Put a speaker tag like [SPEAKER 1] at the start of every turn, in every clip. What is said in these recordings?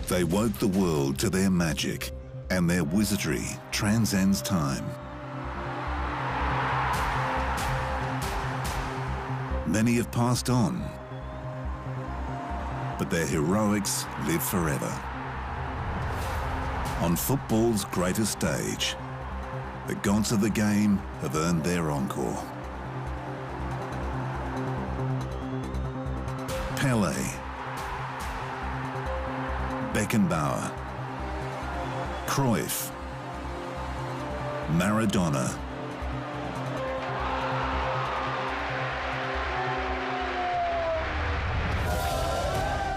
[SPEAKER 1] They woke the world to their magic, and their wizardry transcends time. Many have passed on, but their heroics live forever. On football's greatest stage, the gods of the game have earned their encore. Pelé, Beckenbauer, Cruyff, Maradona.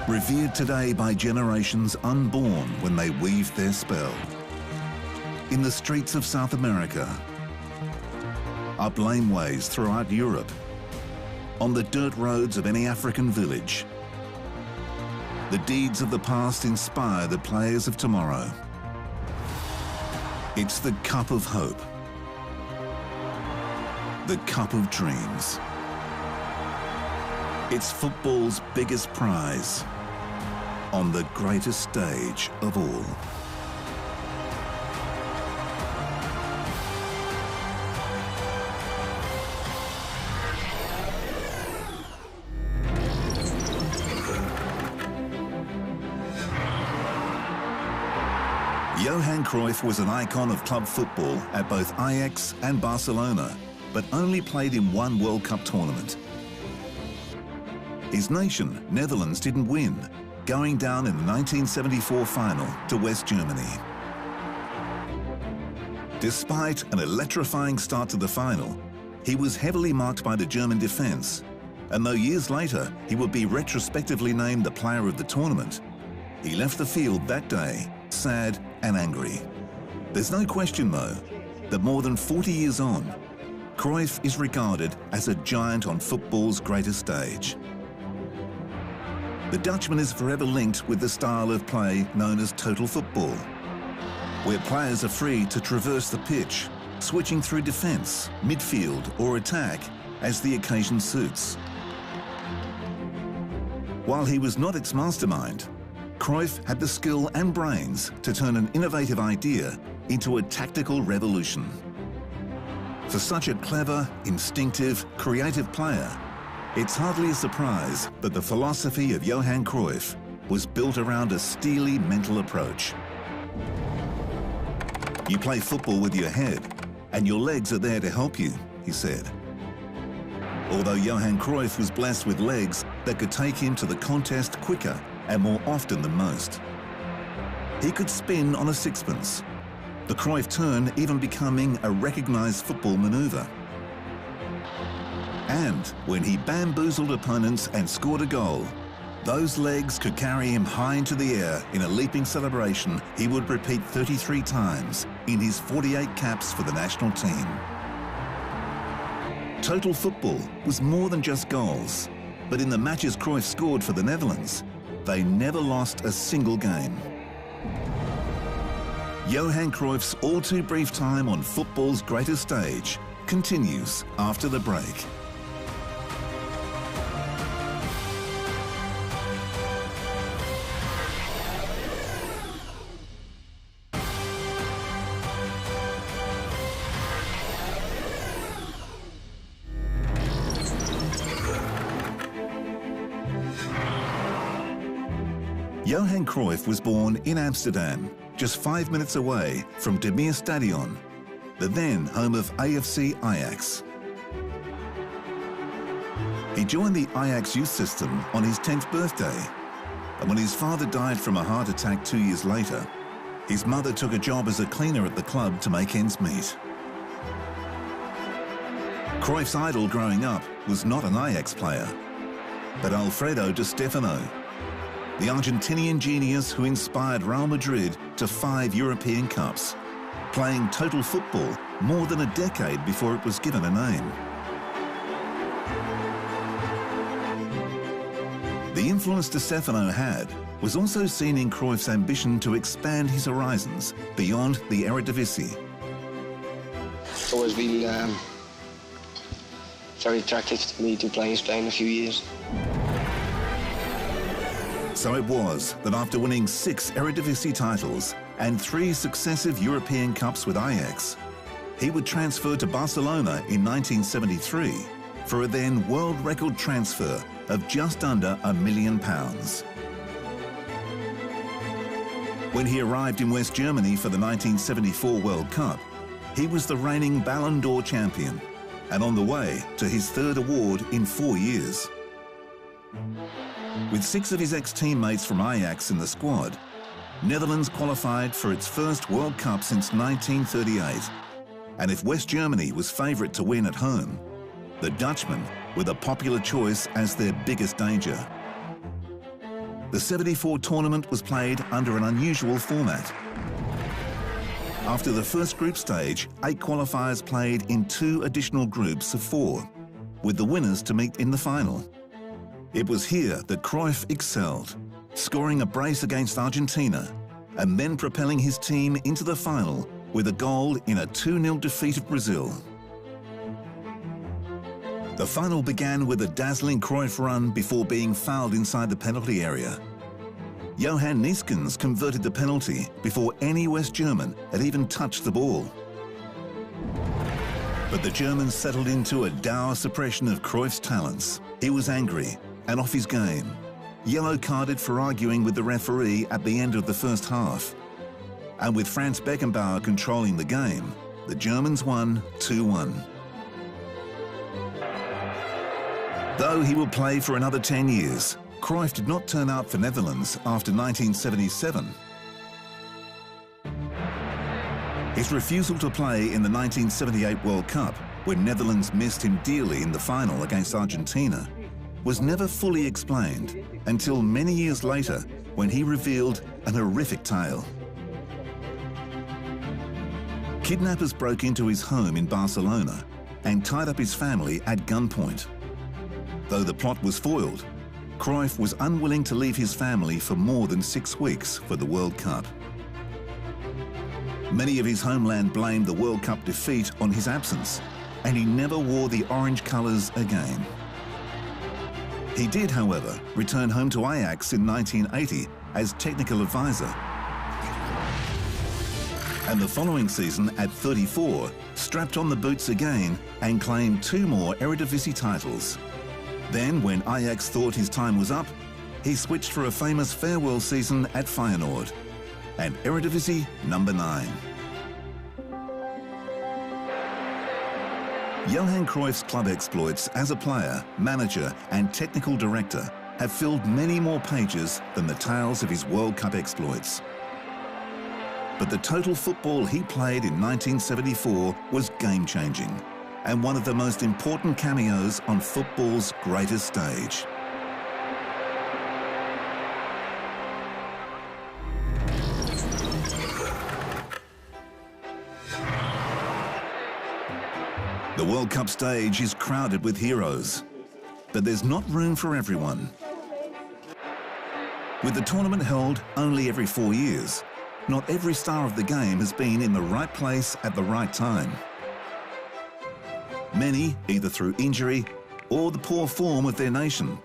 [SPEAKER 1] Revered today by generations unborn when they weaved their spell. In the streets of South America, up laneways throughout Europe, on the dirt roads of any African village, the deeds of the past inspire the players of tomorrow. It's the cup of hope, the cup of dreams. It's football's biggest prize on the greatest stage of all. Johan Cruyff was an icon of club football at both Ajax and Barcelona, but only played in one World Cup tournament. His nation, Netherlands, didn't win, going down in the 1974 final to West Germany. Despite an electrifying start to the final, he was heavily marked by the German defence, and though years later he would be retrospectively named the player of the tournament, he left the field that day sad and angry. There's no question, though, that more than 40 years on, Cruyff is regarded as a giant on football's greatest stage. The Dutchman is forever linked with the style of play known as total football, where players are free to traverse the pitch, switching through defence, midfield or attack as the occasion suits. While he was not its mastermind, Cruyff had the skill and brains to turn an innovative idea into a tactical revolution. For such a clever, instinctive, creative player, it's hardly a surprise that the philosophy of Johan Cruyff was built around a steely mental approach. You play football with your head, and your legs are there to help you, he said. Although Johan Cruyff was blessed with legs that could take him to the contest quicker and more often than most. He could spin on a sixpence, the Cruyff turn even becoming a recognised football manoeuvre. And when he bamboozled opponents and scored a goal, those legs could carry him high into the air in a leaping celebration he would repeat 33 times in his 48 caps for the national team. Total football was more than just goals, but in the matches Cruyff scored for the Netherlands, they never lost a single game. Johan Cruyff's all too brief time on football's greatest stage continues after the break. Johan Cruyff was born in Amsterdam, just 5 minutes away from De Meer Stadion, the then home of AFC Ajax. He joined the Ajax youth system on his 10th birthday, and when his father died from a heart attack 2 years later, his mother took a job as a cleaner at the club to make ends meet. Cruyff's idol growing up was not an Ajax player, but Alfredo Di Stefano, the Argentinian genius who inspired Real Madrid to 5 European Cups, playing total football more than a decade before it was given a name. The influence Di Stefano had was also seen in Cruyff's ambition to expand his horizons beyond the Eredivisie.
[SPEAKER 2] It's always been very attractive to me to play in Spain a few years.
[SPEAKER 1] So it was that after winning 6 Eredivisie titles and 3 successive European Cups with Ajax, he would transfer to Barcelona in 1973 for a then world record transfer of just under £1 million. When he arrived in West Germany for the 1974 World Cup, he was the reigning Ballon d'Or champion and on the way to his 3rd award in 4 years. With 6 of his ex-teammates from Ajax in the squad, Netherlands qualified for its first World Cup since 1938. And if West Germany was favourite to win at home, the Dutchmen were the popular choice as their biggest danger. The '74 tournament was played under an unusual format. After the first group stage, 8 qualifiers played in 2 additional groups of 4, with the winners to meet in the final. It was here that Cruyff excelled, scoring a brace against Argentina and then propelling his team into the final with a goal in a 2-0 defeat of Brazil. The final began with a dazzling Cruyff run before being fouled inside the penalty area. Johan converted the penalty before any West German had even touched the ball. But the Germans settled into a dour suppression of Cruyff's talents. He was angry and off his game, yellow-carded for arguing with the referee at the end of the first half. And with Franz Beckenbauer controlling the game, the Germans won 2-1. Though he would play for another 10 years, Cruyff did not turn out for Netherlands after 1977. His refusal to play in the 1978 World Cup, when Netherlands missed him dearly in the final against Argentina, was never fully explained until many years later when he revealed an horrific tale. Kidnappers broke into his home in Barcelona and tied up his family at gunpoint. Though the plot was foiled, Cruyff was unwilling to leave his family for more than 6 weeks for the World Cup. Many of his homeland blamed the World Cup defeat on his absence, and he never wore the orange colours again. He did, however, return home to Ajax in 1980 as technical advisor. And the following season, at 34, strapped on the boots again and claimed 2 more Eredivisie titles. Then, when Ajax thought his time was up, he switched for a famous farewell season at Feyenoord and Eredivisie number 9. Johan Cruyff's club exploits as a player, manager and technical director have filled many more pages than the tales of his World Cup exploits. But the total football he played in 1974 was game-changing and one of the most important cameos on football's greatest stage. The World Cup stage is crowded with heroes, but there's not room for everyone. With the tournament held only every 4 years, not every star of the game has been in the right place at the right time. Many, either through injury or the poor form of their nation,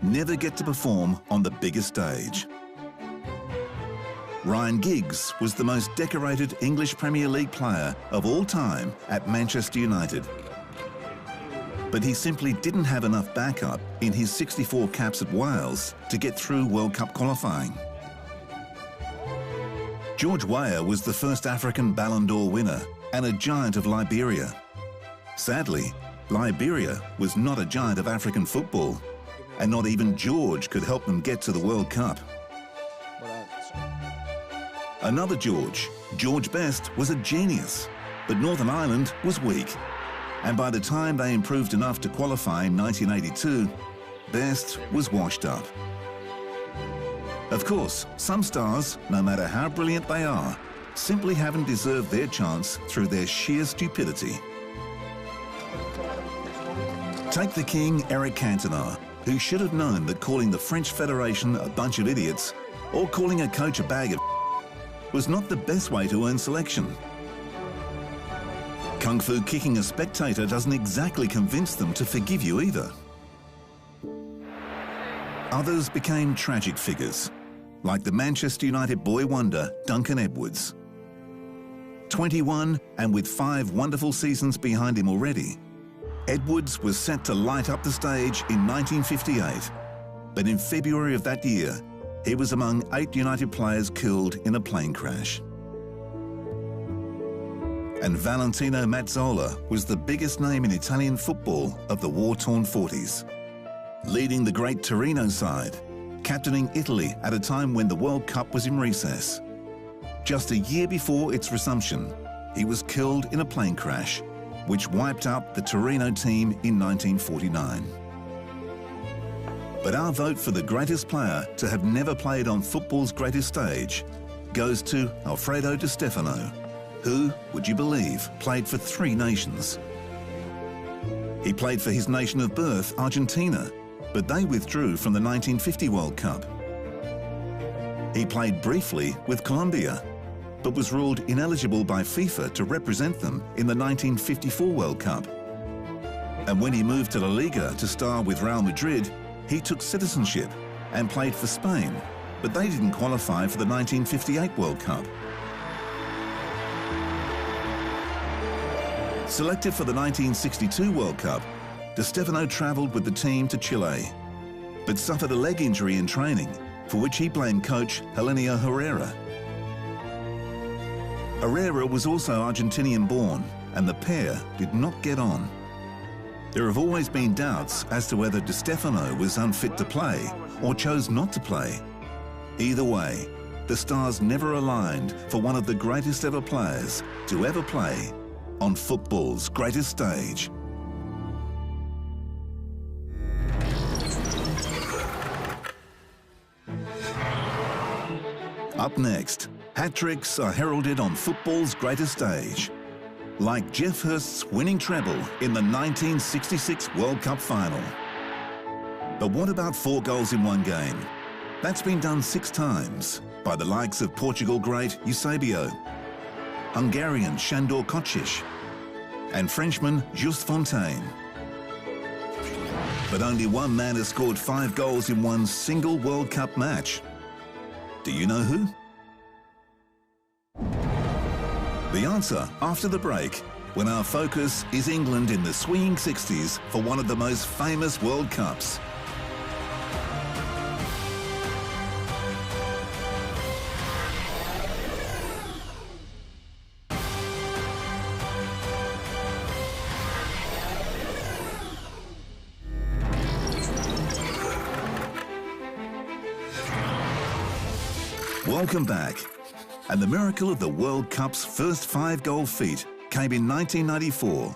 [SPEAKER 1] never get to perform on the biggest stage. Ryan Giggs was the most decorated English Premier League player of all time at Manchester United. But he simply didn't have enough backup in his 64 caps at Wales to get through World Cup qualifying. George Weah was the first African Ballon d'Or winner and a giant of Liberia. Sadly, Liberia was not a giant of African football, and not even George could help them get to the World Cup. Another George, George Best, was a genius, but Northern Ireland was weak. And by the time they improved enough to qualify in 1982, Best was washed up. Of course, some stars, no matter how brilliant they are, simply haven't deserved their chance through their sheer stupidity. Take the king Eric Cantona, who should have known that calling the French Federation a bunch of idiots or calling a coach a bag of was not the best way to earn selection. Kung fu kicking a spectator doesn't exactly convince them to forgive you either. Others became tragic figures, like the Manchester United boy wonder Duncan Edwards. 21 and with 5 wonderful seasons behind him already, Edwards was set to light up the stage in 1958, but in February of that year, he was among 8 United players killed in a plane crash. And Valentino Mazzola was the biggest name in Italian football of the war-torn 40s, leading the great Torino side, captaining Italy at a time when the World Cup was in recess. Just a year before its resumption, he was killed in a plane crash, which wiped out the Torino team in 1949. But our vote for the greatest player to have never played on football's greatest stage goes to Alfredo Di Stefano, who, would you believe, played for 3 nations. He played for his nation of birth, Argentina, but they withdrew from the 1950 World Cup. He played briefly with Colombia, but was ruled ineligible by FIFA to represent them in the 1954 World Cup. And when he moved to La Liga to star with Real Madrid, he took citizenship and played for Spain, but they didn't qualify for the 1958 World Cup. Selected for the 1962 World Cup, Di Stefano travelled with the team to Chile, but suffered a leg injury in training, for which he blamed coach Helenio Herrera. Herrera was also Argentinian-born, and the pair did not get on. There have always been doubts as to whether Di Stefano was unfit to play or chose not to play. Either way, the stars never aligned for one of the greatest ever players to ever play on football's greatest stage. Up next, hat-tricks are heralded on football's greatest stage, like Geoff Hurst's winning treble in the 1966 World Cup final. But what about 4 goals in one game? That's been done 6 times by the likes of Portugal great Eusebio, Hungarian Sandor Kocic, and Frenchman Just Fontaine. But only one man has scored 5 goals in one single World Cup match. Do you know who? The answer after the break, when our focus is England in the swinging 60s for one of the most famous World Cups. Welcome back. And the miracle of the World Cup's first 5-goal feat came in 1994,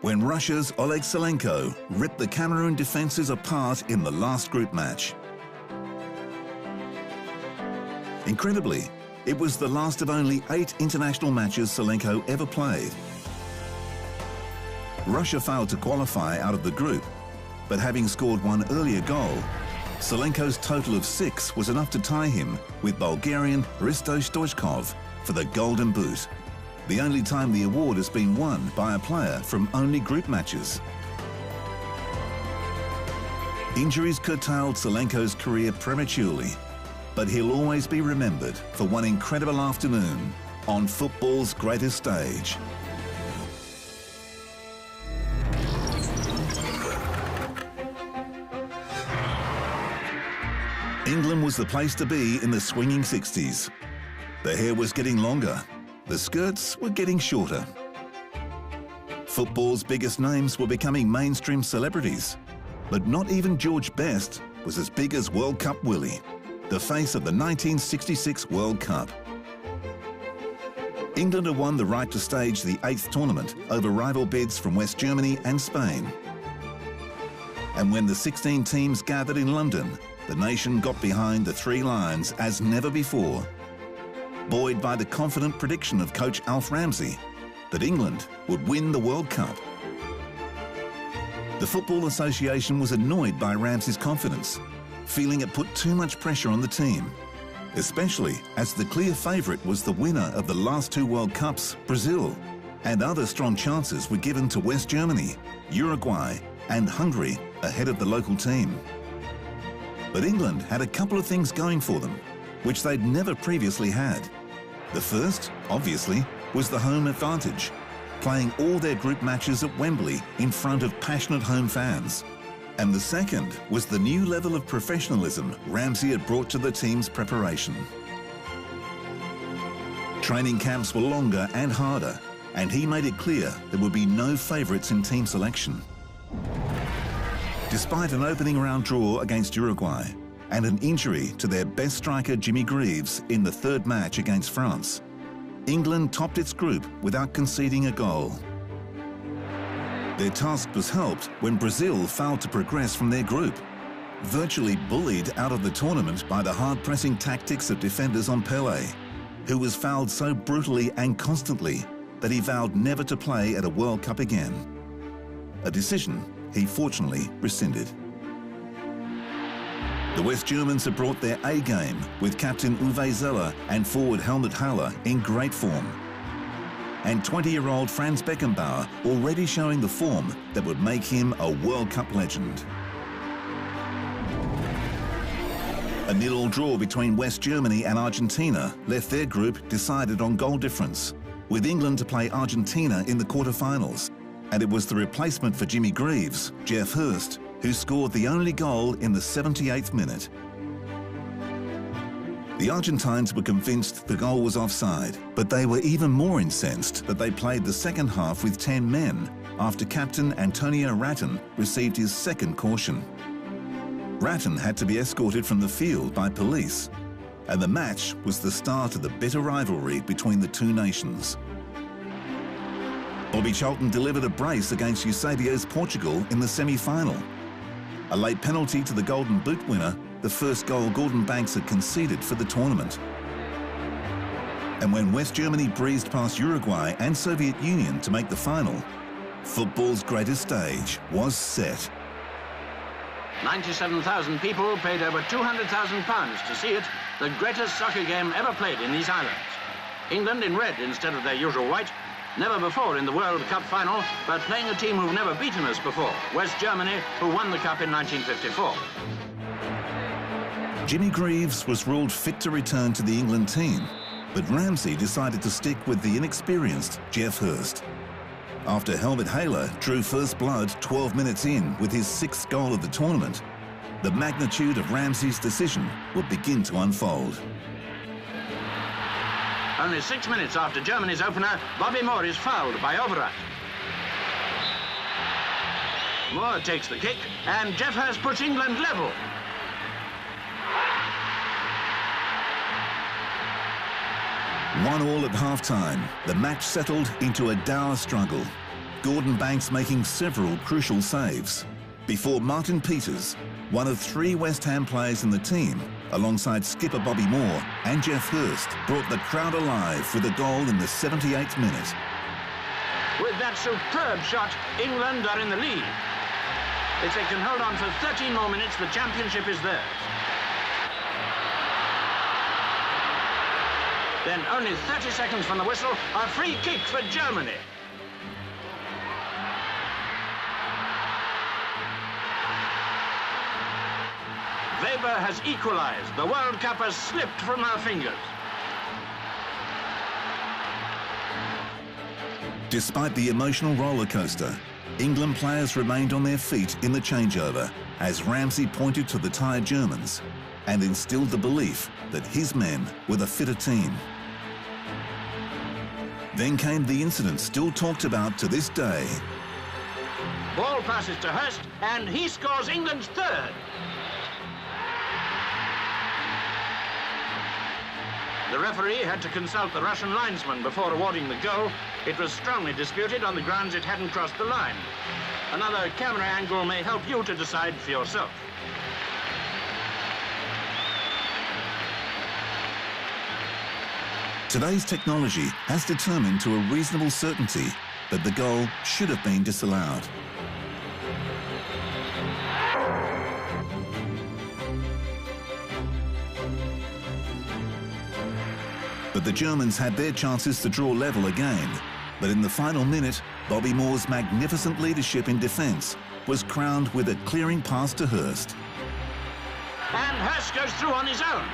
[SPEAKER 1] when Russia's Oleg Salenko ripped the Cameroon defences apart in the last group match. Incredibly, it was the last of only 8 international matches Salenko ever played. Russia failed to qualify out of the group, but having scored one earlier goal, Salenko's total of 6 was enough to tie him with Bulgarian Hristo Stoichkov for the Golden Boot, the only time the award has been won by a player from only group matches. Injuries curtailed Salenko's career prematurely, but he'll always be remembered for one incredible afternoon on football's greatest stage. England was the place to be in the swinging 60s. The hair was getting longer, the skirts were getting shorter. Football's biggest names were becoming mainstream celebrities, but not even George Best was as big as World Cup Willie, the face of the 1966 World Cup. England had won the right to stage the 8th tournament over rival bids from West Germany and Spain. And when the 16 teams gathered in London, the nation got behind the 3 Lions as never before, buoyed by the confident prediction of coach Alf Ramsey that England would win the World Cup. The Football Association was annoyed by Ramsey's confidence, feeling it put too much pressure on the team, especially as the clear favourite was the winner of the last 2 World Cups, Brazil, and other strong chances were given to West Germany, Uruguay and Hungary ahead of the local team. But England had a couple of things going for them, which they'd never previously had. The first, obviously, was the home advantage, playing all their group matches at Wembley in front of passionate home fans. And the second was the new level of professionalism Ramsey had brought to the team's preparation. Training camps were longer and harder, and he made it clear there would be no favourites in team selection. Despite an opening round draw against Uruguay and an injury to their best striker Jimmy Greaves in the third match against France, England topped its group without conceding a goal. Their task was helped when Brazil failed to progress from their group, virtually bullied out of the tournament by the hard-pressing tactics of defenders on Pelé, who was fouled so brutally and constantly that he vowed never to play at a World Cup again. A decision he fortunately rescinded. The West Germans had brought their A-game with captain Uwe Zeller and forward Helmut Haller in great form. And 20-year-old Franz Beckenbauer already showing the form that would make him a World Cup legend. A 0-0 draw between West Germany and Argentina left their group decided on goal difference, with England to play Argentina in the quarter-finals. And it was the replacement for Jimmy Greaves, Geoff Hurst, who scored the only goal in the 78th minute. The Argentines were convinced the goal was offside, but they were even more incensed that they played the second half with 10 men after captain Antonio Ratton received his second caution. Ratton had to be escorted from the field by police, and the match was the start of the bitter rivalry between the two nations. Bobby Charlton delivered a brace against Eusebio's Portugal in the semi-final. A late penalty to the Golden Boot winner, the first goal Gordon Banks had conceded for the tournament. And when West Germany breezed past Uruguay and Soviet Union to make the final, football's greatest stage was set.
[SPEAKER 3] 97,000 people paid over £200,000 to see it, the greatest soccer game ever played in these islands. England in red instead of their usual white, never before in the World Cup final, but playing a team who've never beaten us before, West Germany, who won the Cup in 1954.
[SPEAKER 1] Jimmy Greaves was ruled fit to return to the England team, but Ramsey decided to stick with the inexperienced Geoff Hurst. After Helmut Haller drew first blood 12 minutes in with his 6th goal of the tournament, the magnitude of Ramsey's decision would begin to unfold.
[SPEAKER 3] Only 6 minutes after Germany's opener, Bobby Moore is fouled by Overat. Moore takes the kick, and Geoff Hurst puts England level.
[SPEAKER 1] One all at half-time, the match settled into a dour struggle, Gordon Banks making several crucial saves, before Martin Peters, one of 3 West Ham players in the team, alongside skipper Bobby Moore and Geoff Hurst, brought the crowd alive with a goal in the 78th minute.
[SPEAKER 3] With that superb shot, England are in the lead. If they can hold on for 13 more minutes, the championship is theirs. Then only 30 seconds from the whistle, a free kick for Germany. Weber has equalized. The World Cup has slipped from our fingers.
[SPEAKER 1] Despite the emotional roller coaster, England players remained on their feet in the changeover as Ramsey pointed to the tired Germans and instilled the belief that his men were the fitter team. Then came the incident still talked about to this day.
[SPEAKER 3] Ball passes to Hurst, and he scores England's 3rd. The referee had to consult the Russian linesman before awarding the goal. It was strongly disputed on the grounds it hadn't crossed the line. Another camera angle may help you to decide for yourself.
[SPEAKER 1] Today's technology has determined to a reasonable certainty that the goal should have been disallowed. But the Germans had their chances to draw level again. But in the final minute, Bobby Moore's magnificent leadership in defence was crowned with a clearing pass to Hurst.
[SPEAKER 3] And Hurst goes through on his own.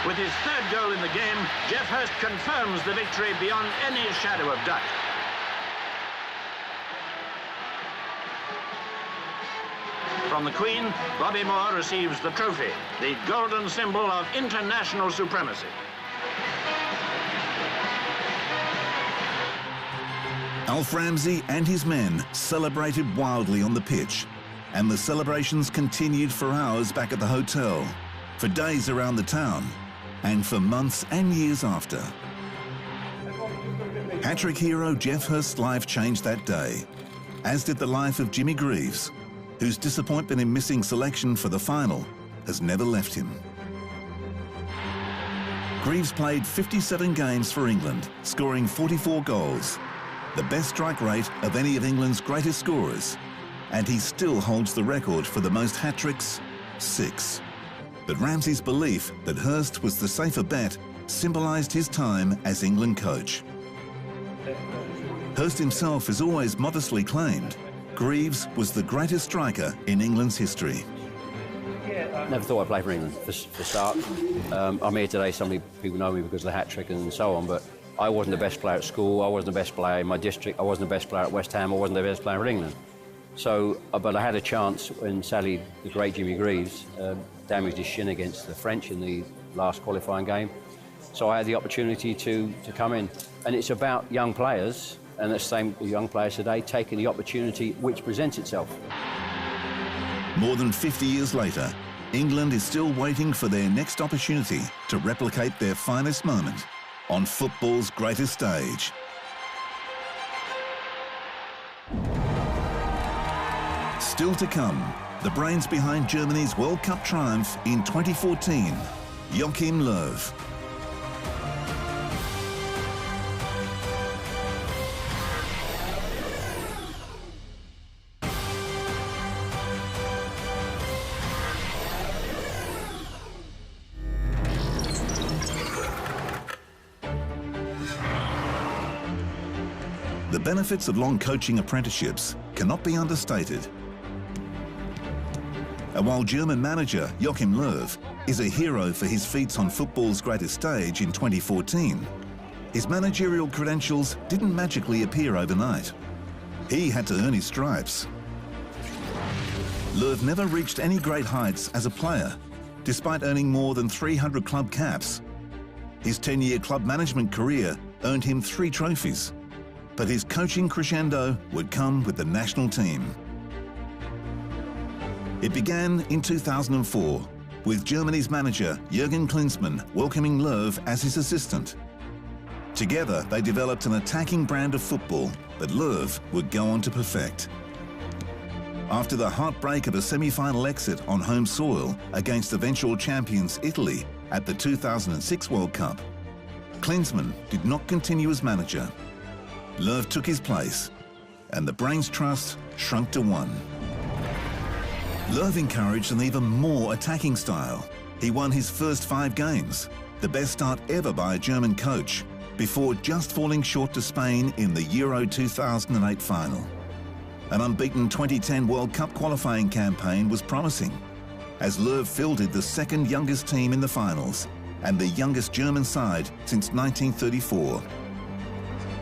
[SPEAKER 3] With his third goal in the game, Geoff Hurst confirms the victory beyond any shadow of doubt. From the Queen, Bobby Moore receives the trophy, the golden symbol of international supremacy.
[SPEAKER 1] Alf Ramsey and his men celebrated wildly on the pitch, and the celebrations continued for hours back at the hotel, for days around the town, and for months and years after. Hat-trick hero Geoff Hurst's life changed that day, as did the life of Jimmy Greaves, whose disappointment in missing selection for the final has never left him. Greaves played 57 games for England, scoring 44 goals, the best strike rate of any of England's greatest scorers, and he still holds the record for the most hat-tricks, 6. But Ramsey's belief that Hurst was the safer bet symbolised his time as England coach. Hurst himself has always modestly claimed Greaves was the greatest striker in England's history.
[SPEAKER 4] Never thought I'd play for England, for start. I'm here today, people know me because of the hat-trick and so on, but I wasn't the best player at school, I wasn't the best player in my district, I wasn't the best player at West Ham, I wasn't the best player in England. So, but I had a chance when sadly the great Jimmy Greaves damaged his shin against the French in the last qualifying game. So I had the opportunity to come in. And it's about young players, and the same young players today, taking the opportunity which presents itself.
[SPEAKER 1] More than 50 years later, England is still waiting for their next opportunity to replicate their finest moment on football's greatest stage. Still to come, the brains behind Germany's World Cup triumph in 2014, Joachim Löw. The benefits of long coaching apprenticeships cannot be understated. And while German manager Joachim Löw is a hero for his feats on football's greatest stage in 2014, his managerial credentials didn't magically appear overnight. He had to earn his stripes. Löw never reached any great heights as a player, despite earning more than 300 club caps. His 10-year club management career earned him 3 trophies, but his coaching crescendo would come with the national team. It began in 2004, with Germany's manager Jürgen Klinsmann welcoming Löw as his assistant. Together, they developed an attacking brand of football that Löw would go on to perfect. After the heartbreak of a semi-final exit on home soil against eventual champions Italy at the 2006 World Cup, Klinsmann did not continue as manager. Löw took his place, and the Brains Trust shrunk to 1. Löw encouraged an even more attacking style. He won his first 5 games, the best start ever by a German coach, before just falling short to Spain in the Euro 2008 final. An unbeaten 2010 World Cup qualifying campaign was promising, as Löw fielded the second youngest team in the finals and the youngest German side since 1934.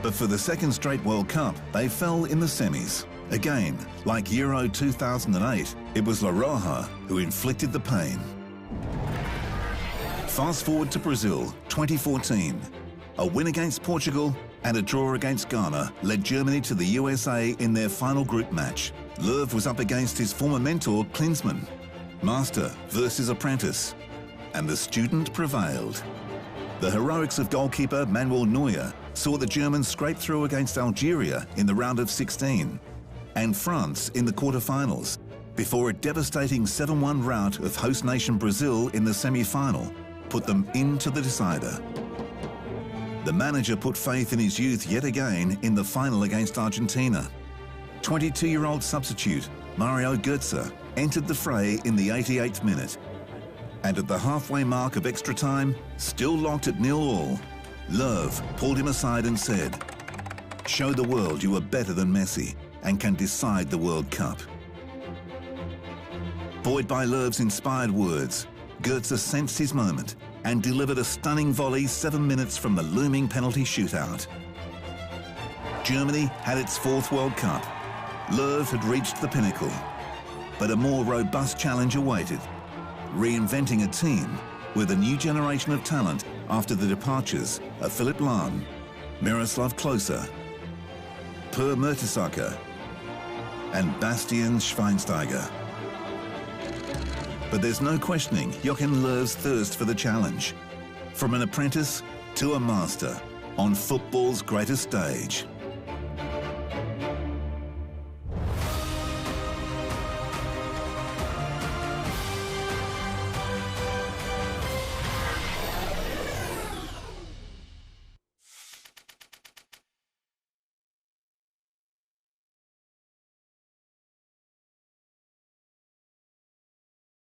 [SPEAKER 1] But for the second straight World Cup, they fell in the semis. Again, like Euro 2008, it was La Roja who inflicted the pain. Fast forward to Brazil, 2014. A win against Portugal and a draw against Ghana led Germany to the USA in their final group match. Löw was up against his former mentor, Klinsmann. Master versus apprentice. And the student prevailed. The heroics of goalkeeper Manuel Neuer saw the Germans scrape through against Algeria in the round of 16 and France in the quarter-finals before a devastating 7-1 rout of host nation Brazil in the semi-final put them into the decider. The manager put faith in his youth yet again in the final against Argentina. 22-year-old substitute Mario Götze entered the fray in the 88th minute. And at the halfway mark of extra time, still locked at 0-0, Löw pulled him aside and said, Show the world you are better than Messi and can decide the World Cup. Buoyed by Löw's inspired words, Goetze sensed his moment and delivered a stunning volley 7 minutes from the looming penalty shootout. Germany had its 4th World Cup. Löw had reached the pinnacle, but a more robust challenge awaited, reinventing a team with a new generation of talent after the departures of Philipp Lahm, Miroslav Klose, Per Mertesacker and Bastian Schweinsteiger. But there's no questioning Johan Löw's thirst for the challenge. From an apprentice to a master on football's greatest stage.